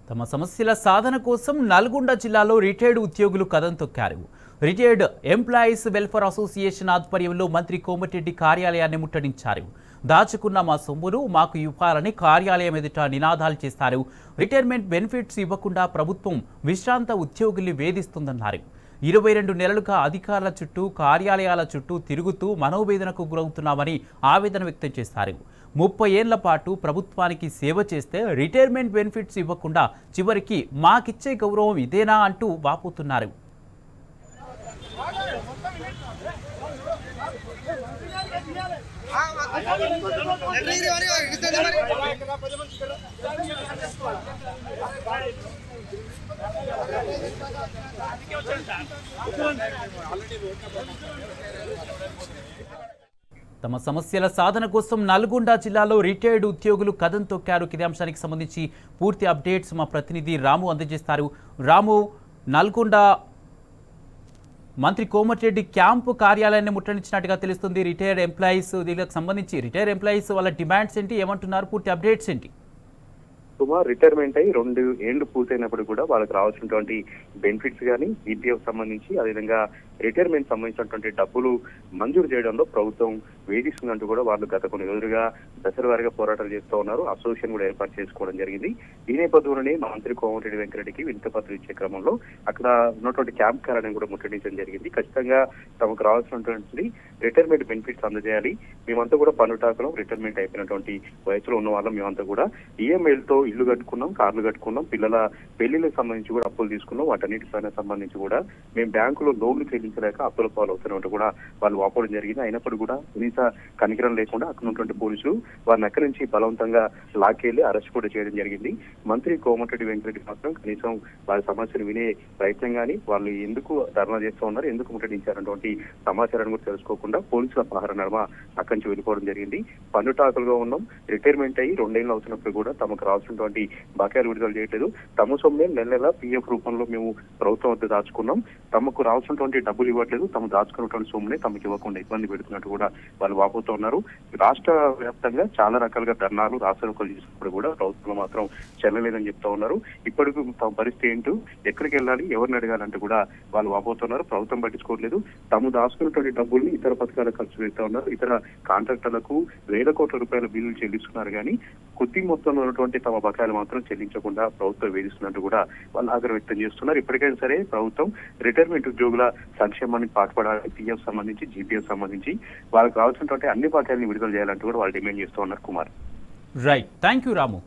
తమ సమస్యల సాధన కోసం నల్గొండ జిల్లాలో రిటైర్డ్ ఉద్యోగులు కదం తొక్కారు. రిటైర్డ్ ఎంప్లాయీస్ వెల్ఫేర్ అసోసియేషన్ ఆధ్వర్యంలో మంత్రి కోమటిరెడ్డి కార్యాలయాన్ని ముట్టడించారు. దాచుకున్న మా సొమ్మును మాకు ఇవ్వాలని కార్యాలయం ఎదుట నినాదాలు చేశారు. రిటైర్మెంట్ బెనిఫిట్స్ ఇవ్వకుండా ప్రభుత్వం విశ్రాంత ఉద్యోగుల్ని వేధిస్తుందన్నారు. 22 నెలలుగా అధికారుల చుట్టూ కార్యాలయాల చుట్టూ తిరుగుతూ మనోవేదనకు గురవుతున్నామని ఆవేదన వ్యక్తం చేశారు. 30 ఏళ్ల పాటు ప్రభుత్వానికి సేవ చేస్తే రిటైర్మెంట్ బెనిఫిట్స్ ఇవ్వకుండా చివరికి మాకిచ్చే గౌరవం ఇదేనా అంటూ వాపోతున్నారు. తమ సమస్యల సాధన కోసం నల్గొండ జిల్లాలో రిటైర్డ్ ఉద్యోగులు కదం తొక్కారు. ఇదే అంశానికి సంబంధించి పూర్తి అప్డేట్స్ మా ప్రతినిధి రాము అందజేస్తారు. రాము, నల్గొండ మంత్రి కోమటిరెడ్డి క్యాంపు కార్యాలయాన్ని ముట్టడించినట్టుగా తెలుస్తుంది. రిటైర్డ్ ఎంప్లాయీస్, దీనికి సంబంధించి రిటైర్డ్ ఎంప్లాయీస్ వాళ్ళ డిమాండ్స్ ఏంటి, ఏమంటున్నారు, పూర్తి అప్డేట్స్ ఏంటి? రిటైర్మెంట్ అయ్యి 2 ఏళ్లు పూర్తయినప్పుడు కూడా వాళ్ళకి రావాల్సినటువంటి బెనిఫిట్స్ కానీ ఈపీఎఫ్ సంబంధించి అదేవిధంగా రిటైర్మెంట్ సంబంధించినటువంటి డబ్బులు మంజూరు చేయడంలో ప్రభుత్వం వేధిస్తుందంటూ కూడా వాళ్ళు గత కొన్ని రోజులుగా దశల వారీగా పోరాటాలు చేస్తూ ఉన్నారు. అసోసియేషన్ కూడా ఏర్పాటు చేసుకోవడం జరిగింది. ఈ నేపథ్యంలోనే మంత్రి కోమటిరెడ్డి వెంకరెడ్డికి వినతిపత్రం ఇచ్చే క్రమంలో అక్కడ ఉన్నటువంటి క్యాంప్ కార్యాలయం కూడా ముట్టడించడం జరిగింది. ఖచ్చితంగా తమకు రావాల్సినటువంటి రిటైర్మెంట్ బెనిఫిట్స్ అందజేయాలి. మేమంతా కూడా పన్నుటాకులం రిటైర్మెంట్ అయిపోయినటువంటి వయసులో ఉన్న వాళ్ళం. మేమంతా కూడా ఈఎంఐలతో ఇల్లు కట్టుకున్నాం, కార్లు కట్టుకున్నాం, పిల్లల పెళ్లిళ్ళకి సంబంధించి కూడా అప్పులు తీసుకున్నాం. వాటన్నిటిపైన సంబంధించి కూడా మేము బ్యాంకులో లోన్లు చెల్లించలేక అప్పుల పాలు అవుతున్నట్టు కూడా వాళ్ళు వాపోవడం జరిగింది. అయినప్పుడు కూడా కనీస కనికరం లేకుండా అక్కడ ఉన్నటువంటి పోలీసులు వారిని అక్కడి నుంచి బలవంతంగా లాక్కెళ్లి అరెస్ట్ కూడా చేయడం జరిగింది. మంత్రి కోమటిరెడ్డి వెంకరెడ్డి మాత్రం కనీసం వారి సమస్యలు వినే ప్రయత్నం కానీ వాళ్ళు ఎందుకు ధర్నా చేస్తూ ఉన్నారు, ఎందుకు ముట్టడించారన్నటువంటి సమాచారాన్ని కూడా తెలుసుకోకుండా పోలీసుల పహార నడమ అక్కడి నుంచి వెళ్ళిపోవడం జరిగింది. పన్నుటాకులుగా ఉన్నాం, రిటైర్మెంట్ అయ్యి 2 ఏళ్ళు అవుతున్నప్పుడు కూడా తమకు రావాల్సినటువంటి బకాయిలు విడుదల చేయట్లేదు. తమ సొమ్మే నెల పీఎఫ్ రూపంలో మేము ప్రభుత్వం వద్ద దాచుకున్నాం, తమకు రావాల్సినటువంటి డబ్బులు ఇవ్వట్లేదు, తమ దాచుకున్నటువంటి సొమ్మునే తమకు ఇవ్వకుండా ఇబ్బంది పెడుతున్నట్టు కూడా వాళ్ళు వాపోతూ ఉన్నారు. రాష్ట్ర వ్యాప్తంగా చాలా రకాలుగా ధర్నాలు రాష్ట్రాలు చేసినప్పుడు కూడా ప్రభుత్వం మాత్రం చెల్లలేదని చెప్తా ఉన్నారు. ఇప్పటికీ తమ పరిస్థితి ఏంటో, ఎక్కడికి వెళ్ళాలి, ఎవరిని అడగాలంటూ కూడా వాళ్ళు వాపోతున్నారు. ప్రభుత్వం పట్టించుకోవట్లేదు. తాము దాచుకున్నటువంటి డబ్బుల్ని ఇతర పథకాలకు ఖర్చు పెడతా ఉన్నారు. ఇతర కాంట్రాక్టర్లకు వేల కోట్ల రూపాయల బిల్లులు చెల్లిస్తున్నారు కానీ కొద్ది మొత్తంలో ఉన్నటువంటి తమ బకాయిలు మాత్రం చెల్లించకుండా ప్రభుత్వం వేధిస్తున్నట్టు కూడా వాళ్ళు ఆగ్రహం వ్యక్తం చేస్తున్నారు. ఇప్పటికైనా సరే ప్రభుత్వం రిటైర్మెంట్ ఉద్యోగుల సంక్షేమానికి పాటుపడాలి, పీఎఫ్ సంబంధించి జీపీఎఫ్ సంబంధించి వాళ్ళకి కావాల్సినటువంటి అన్ని బకాయిల్ని విడుదల చేయాలంటూ కూడా వాళ్ళు డిమాండ్ చేస్తూ ఉన్నారు. కుమార్, రైట్, థ్యాంక్ యూ రాము.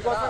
కోసం